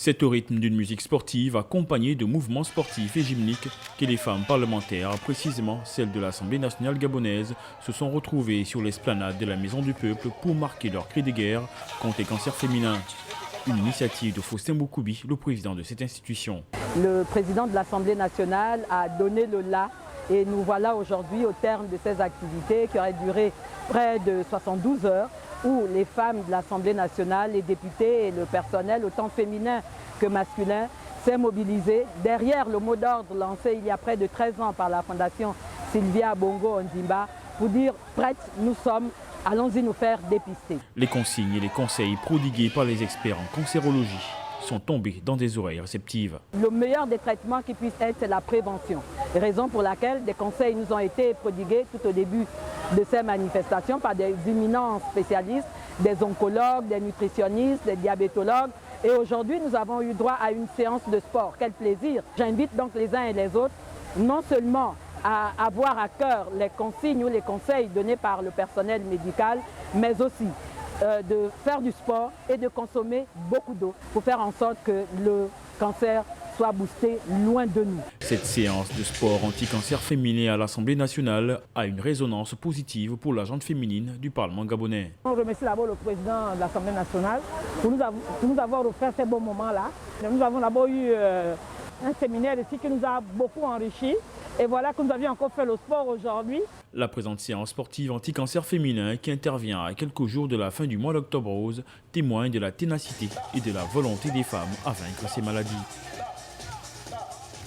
C'est au rythme d'une musique sportive accompagnée de mouvements sportifs et gymniques que les femmes parlementaires, précisément celles de l'Assemblée nationale gabonaise, se sont retrouvées sur l'esplanade de la Maison du Peuple pour marquer leur cri de guerre contre les cancers féminins. Une initiative de Faustin Boukoubi, le président de cette institution. Le président de l'Assemblée nationale a donné le la et nous voilà aujourd'hui au terme de ces activités qui auraient duré près de 72 heures où les femmes de l'Assemblée nationale, les députés et le personnel, autant féminin que masculin, s'est mobilisé derrière le mot d'ordre lancé il y a près de 13 ans par la Fondation Sylvia Bongo Ondimba pour dire « prêtes, nous sommes ». Allons-y nous faire dépister. Les consignes et les conseils prodigués par les experts en cancérologie sont tombés dans des oreilles réceptives. Le meilleur des traitements qui puisse être, c'est la prévention. Raison pour laquelle des conseils nous ont été prodigués tout au début de ces manifestations par des éminents spécialistes, des oncologues, des nutritionnistes, des diabétologues. Et aujourd'hui, nous avons eu droit à une séance de sport. Quel plaisir! J'invite donc les uns et les autres, non seulement à avoir à cœur les consignes ou les conseils donnés par le personnel médical, mais aussi de faire du sport et de consommer beaucoup d'eau pour faire en sorte que le cancer soit boosté loin de nous. Cette séance de sport anti-cancer féminin à l'Assemblée nationale a une résonance positive pour la gente féminine du Parlement gabonais. On remercie d'abord le président de l'Assemblée nationale pour nous avoir offert ces bons moments-là. Nous avons d'abord eu un séminaire ici qui nous a beaucoup enrichis. Et voilà que nous avions encore fait le sport aujourd'hui. La présente séance sportive anti-cancer féminin qui intervient à quelques jours de la fin du mois d'octobre rose témoigne de la ténacité et de la volonté des femmes à vaincre ces maladies.